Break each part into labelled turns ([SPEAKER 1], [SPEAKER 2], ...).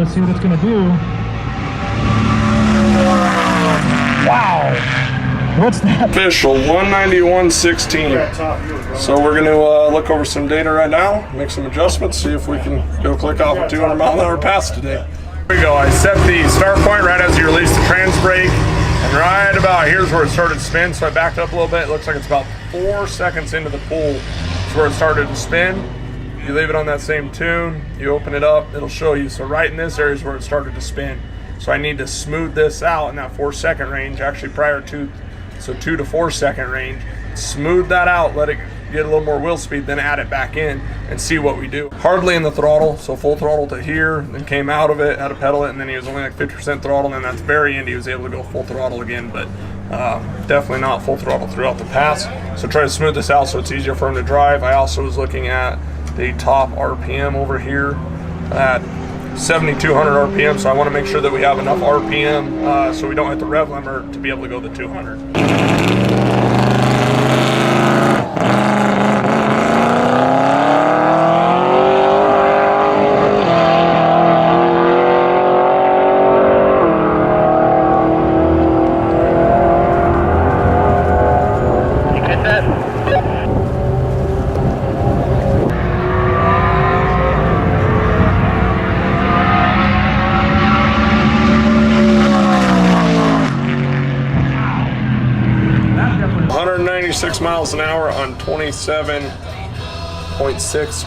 [SPEAKER 1] let's see what it's gonna do. Wow! What's that?
[SPEAKER 2] Official 191.16. So we're gonna look over some data right now, make some adjustments, see if we can go click off a 200 mile an hour pass today. Here we go. I set the start point right as you release the trans brake, and right about here's where it started to spin. So I backed up a little bit. It looks like it's about 4 seconds into the pull. That's where it started to spin. You leave it on that same tune, you open it up, it'll show you. So right in this area is where it started to spin. So I need to smooth this out in that 4-second range, actually prior to, so 2 to 4 second range. Smooth that out, let it get a little more wheel speed, then add it back in and see what we do. Hardly in the throttle, so full throttle to here, then came out of it, had to pedal it, and then he was only like 50% throttle, and then that's very end he was able to go full throttle again, but definitely not full throttle throughout the pass. So try to smooth this out so it's easier for him to drive. I also was looking at the top RPM over here at 7,200 RPM, so I want to make sure that we have enough RPM so we don't hit the rev limiter to be able to go the 200. 196 miles an hour on 27.6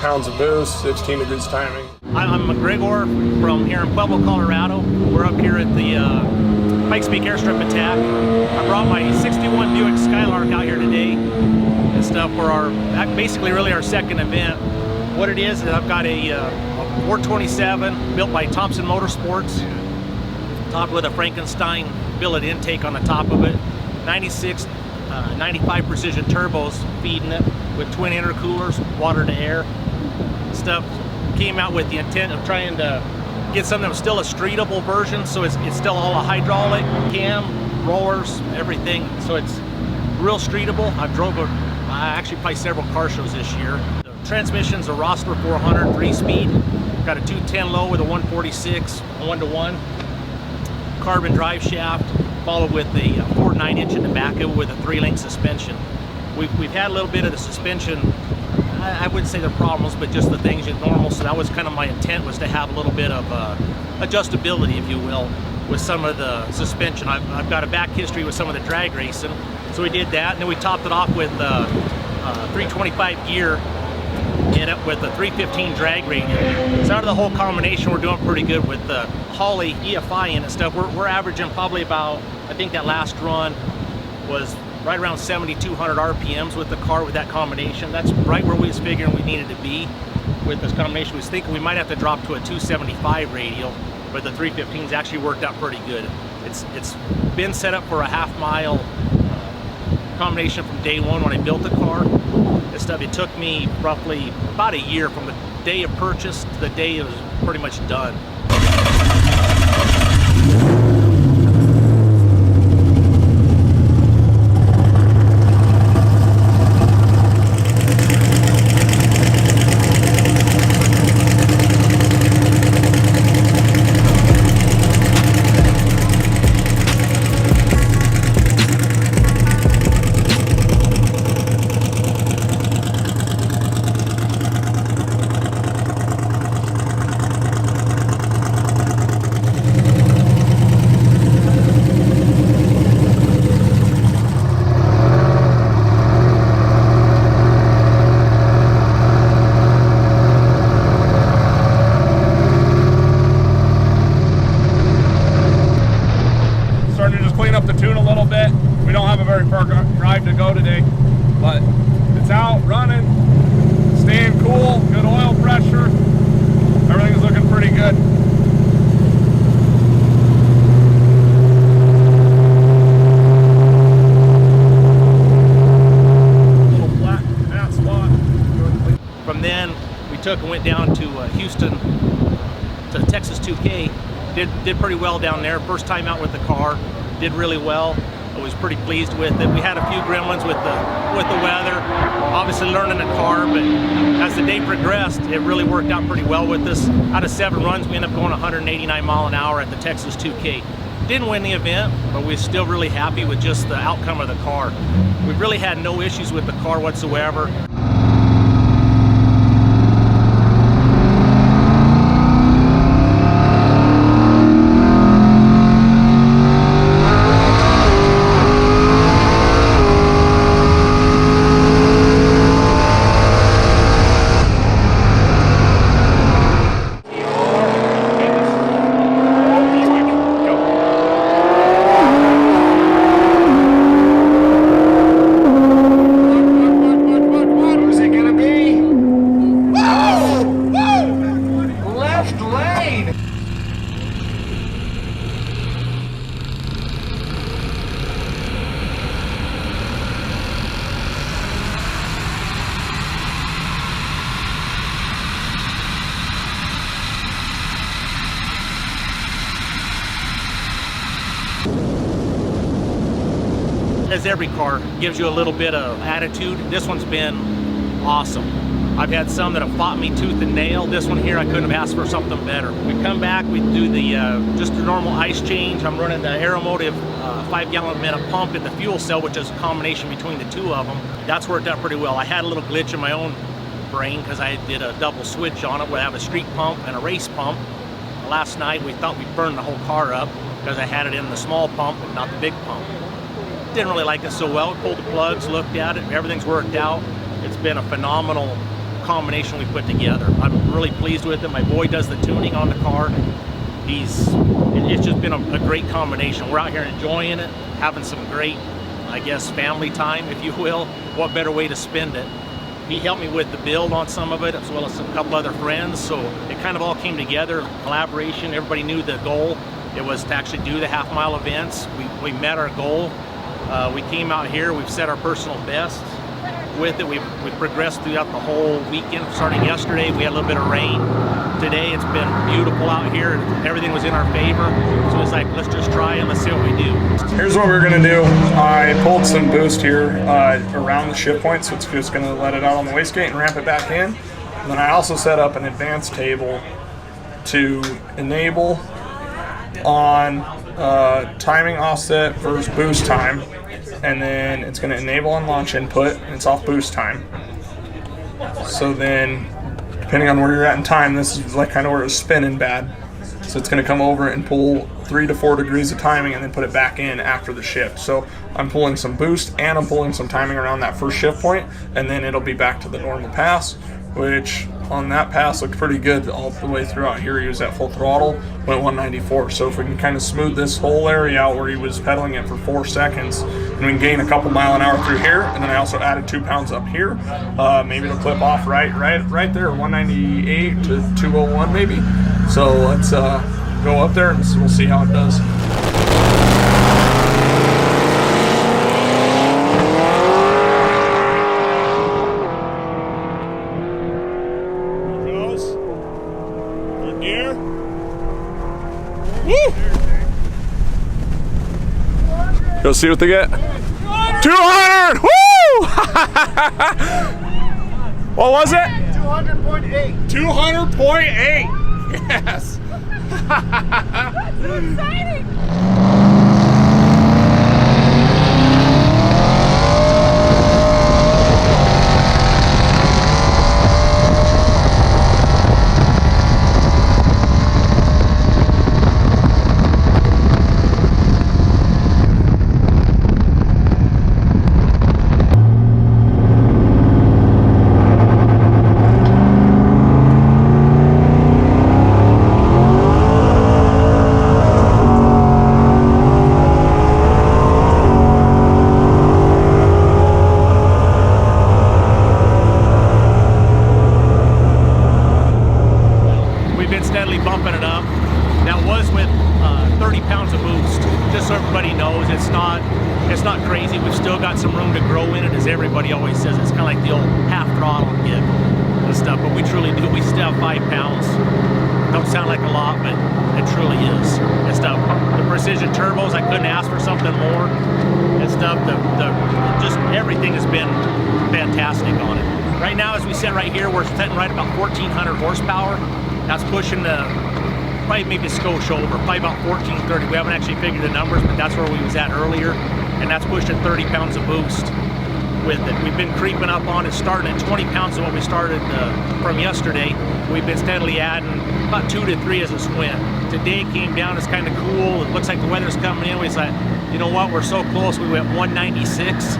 [SPEAKER 2] pounds of boost, 16 degrees timing.
[SPEAKER 3] I'm McGregor from here in Pueblo, Colorado. We're up here at the Pikes Peak Airstrip Attack. I brought my 61 Buick Skylark out here today and stuff for our, basically really our second event. What it is I've got a 427 built by Thompson Motorsports, topped with a Frankenstein billet intake on the top of it, 95 precision turbos feeding it with twin intercoolers, water to air stuff. Came out with the intent of trying to get something that was still a streetable version, so it's still all a hydraulic, cam, rollers, everything, so it's real streetable. I actually probably several car shows this year. The transmission's a Rossler 400 3-speed, got a 210 low with a 146 1-to-1 carbon drive shaft, followed with a 4.9-inch in the back of it with a 3-link suspension. We've had a little bit of the suspension, I wouldn't say the problems, but just the things normal, so that was kind of my intent, was to have a little bit of adjustability, if you will, with some of the suspension. I've got a back history with some of the drag racing, so we did that, and then we topped it off with 325 gear in it with a 315 drag radial. So out of the whole combination, we're doing pretty good with the Holley EFI in and stuff. We're averaging probably about, I think that last run was right around 7,200 RPMs with the car with that combination. That's right where we was figuring we needed to be with this combination. We was thinking we might have to drop to a 275 radial, but the 315's actually worked out pretty good. It's been set up for a half-mile combination from day one when I built the car. This stuff, it took me roughly about a year from the day of purchase to the day it was pretty much done.
[SPEAKER 2] Drive to go today, but it's out running, staying cool, good oil pressure, everything's looking pretty good. Little flat in that spot.
[SPEAKER 3] From then we took and went down to Houston to Texas 2K. Did pretty well down there. First time out with the car, did really well. I was pretty pleased with it. We had a few gremlins with the weather, obviously learning the car, but as the day progressed, it really worked out pretty well with us. Out of 7 runs, we ended up going 189 mile an hour at the Texas 2K. Didn't win the event, but we're still really happy with just the outcome of the car. We really had no issues with the car whatsoever. As every car gives you a little bit of attitude, this one's been awesome. I've had some that have fought me tooth and nail. This one here, I couldn't have asked for something better. We come back, we do the just the normal ice change. I'm running the Aeromotive 5-gallon minute pump in the fuel cell, which is a combination between the two of them. That's worked out pretty well. I had a little glitch in my own brain because I did a double switch on it where I have a street pump and a race pump. Last night we thought we'd burn the whole car up because I had it in the small pump and not the big pump. Didn't really like it so well. We pulled the plugs, looked at it, everything's worked out. It's been a phenomenal combination we put together. I'm really pleased with it. My boy does the tuning on the car. It's just been a great combination. We're out here enjoying it, having some great, I guess, family time, if you will. What better way to spend it? He helped me with the build on some of it, as well as a couple other friends, so it kind of all came together, collaboration. Everybody knew the goal. It was to actually do the half-mile events. We met our goal. We came out here, we've set our personal best with it. We've progressed throughout the whole weekend. Starting yesterday, we had a little bit of rain. Today, it's been beautiful out here. Everything was in our favor. So it's like, let's just try and let's see what we do.
[SPEAKER 2] Here's what we're gonna do. I pulled some boost here around the shift point, so it's just gonna let it out on the wastegate and ramp it back in. And then I also set up an advanced table to enable on timing offset versus boost time, and then it's going to enable on launch input and it's off boost time. So then depending on where you're at in time, this is like kind of where it's spinning bad, so it's going to come over and pull 3 to 4 degrees of timing and then put it back in after the shift. So I'm pulling some boost and I'm pulling some timing around that first shift point, and then it'll be back to the normal pass, which on that pass looked pretty good all the way throughout here. He was at full throttle, went 194. So if we can kind of smooth this whole area out where he was pedaling it for 4 seconds, and we can gain a couple mile an hour through here, and then I also added 2 pounds up here, maybe it'll clip off right there, 198 to 201 maybe. So let's go up there and we'll see how it does. Go see what they get. 200! Woo! What was it?
[SPEAKER 1] 200.8.
[SPEAKER 2] 200.8. Yes.
[SPEAKER 4] That's so exciting.
[SPEAKER 3] Bumping it up. That was with 30 pounds of boost. Just so everybody knows, it's not crazy. We've still got some room to grow in it, as everybody always says. It's kind of like the old half throttle gig and stuff, but we truly do. We still have 5 pounds. Don't sound like a lot, but it truly is and stuff. The precision turbos, I couldn't ask for something more. and stuff. Just everything has been fantastic on it. Right now, as we sit right here, we're sitting right about 1,400 horsepower. That's pushing the probably maybe a skosh over, probably about 1,430. We haven't actually figured the numbers, but that's where we was at earlier, and that's pushing 30 pounds of boost with it. We've been creeping up on it, starting at 20 pounds of what we started from yesterday. We've been steadily adding about 2 to 3 as a went. Today came down, it's kind of cool. It looks like the weather's coming in. We said, you know what, we're so close. We went 196.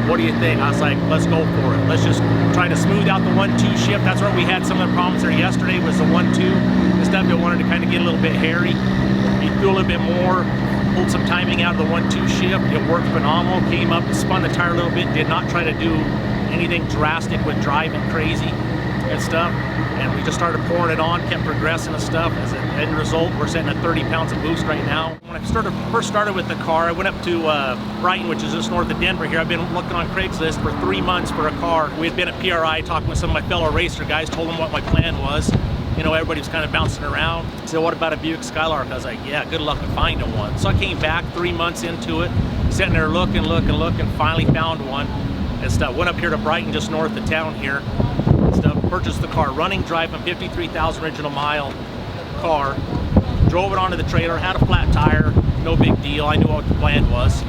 [SPEAKER 3] What do you think? I was like, let's go for it. Let's just try to smooth out the 1-2 shift. That's where we had some of the problems there yesterday, was the 1-2. The stuff that wanted to kind of get a little bit hairy. You threw a little bit more, pulled some timing out of the 1-2 shift. It worked phenomenal. Came up, spun the tire a little bit. Did not try to do anything drastic with driving crazy and stuff. And we just started pouring it on, kept progressing and stuff. As an end result, we're sitting at 30 pounds of boost right now. When I first started with the car, I went up to Brighton, which is just north of Denver here. I've been looking on Craigslist for 3 months for a car. We had been at PRI talking with some of my fellow racer guys, told them what my plan was. You know, everybody was kind of bouncing around. So what about a Buick Skylark? I was like, yeah, good luck in finding one. So I came back 3 months into it, sitting there looking, finally found one. And stuff. Went up here to Brighton, just north of town here. Purchased the car, running, driving, 53,000 original mile car. Drove it onto the trailer, had a flat tire, no big deal. I knew what the plan was.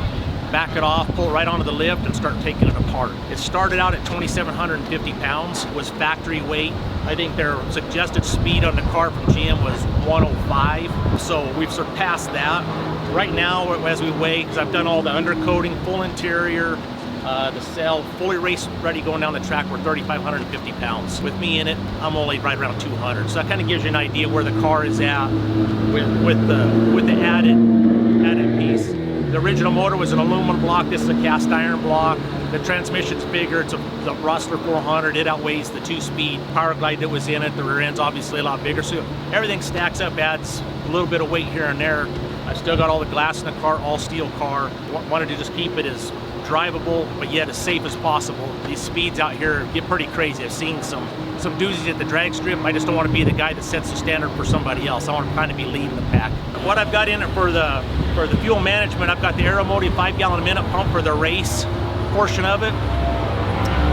[SPEAKER 3] Back it off, pull it right onto the lift, and start taking it apart. It started out at 2,750 pounds, was factory weight. I think their suggested speed on the car from GM was 105, so we've surpassed that. Right now, as we weigh, because I've done all the undercoating, full interior, the cell, fully race ready going down the track, we're 3,550 pounds. With me in it, I'm only right around 200. So that kind of gives you an idea where the car is at with the added piece. The original motor was an aluminum block. This is a cast iron block. The transmission's bigger. It's the Rustler 400. It outweighs the 2-speed Power Glide that was in it. The rear end's obviously a lot bigger. So everything stacks up, adds a little bit of weight here and there. I've still got all the glass in the car, all steel car. Wanted to just keep it as drivable, but yet as safe as possible. These speeds out here get pretty crazy. I've seen some doozies at the drag strip. I just don't want to be the guy that sets the standard for somebody else. I want to kind of be leading the pack. What I've got in it for the fuel management, I've got the Aeromotive 5-gallon a minute pump for the race portion of it.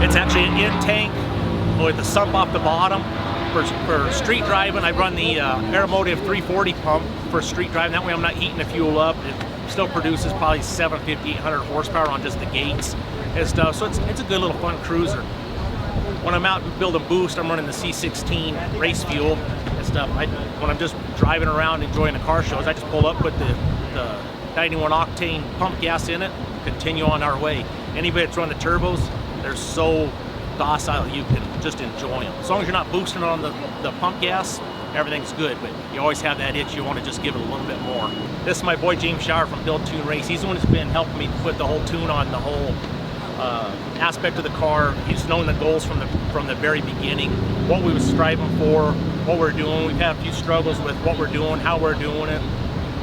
[SPEAKER 3] It's actually an in-tank with the sump off the bottom. For street driving, I run the Aeromotive 340 pump for street driving. That way I'm not heating the fuel up. It still produces probably 750, 800 horsepower on just the gates and stuff. So it's a good little fun cruiser. When I'm out building boost, I'm running the C16 race fuel and stuff. When I'm just driving around enjoying the car shows, I just pull up, put the 91 octane pump gas in it, continue on our way. Anybody that's running the turbos, they're so docile, you can just enjoy them. As long as you're not boosting on the pump gas, everything's good, but you always have that itch, you want to just give it a little bit more. This is my boy James Shower from Build Tune Race. He's the one who's been helping me put the whole tune on the whole aspect of the car. He's known the goals from the very beginning, what we were striving for, what we're doing. We've had a few struggles with what we're doing, how we're doing it.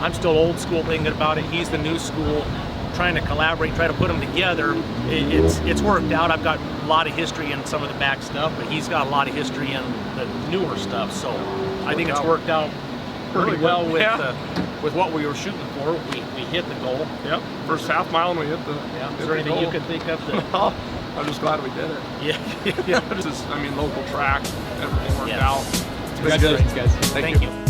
[SPEAKER 3] I'm still old school thinking about it. He's the new school, trying to collaborate, try to put them together. It's worked out. I've got a lot of history in some of the back stuff, but he's got a lot of history in the newer stuff. So I think it's worked out pretty well with what we were shooting for. We hit the goal.
[SPEAKER 2] Yep. First half mile and we hit the.
[SPEAKER 3] Yeah. Is there anything you can think of?
[SPEAKER 2] No, I'm just glad we did it.
[SPEAKER 3] Yeah.
[SPEAKER 2] This is, I mean, local track. Everything worked out.
[SPEAKER 5] Congratulations, guys.
[SPEAKER 2] Thank you.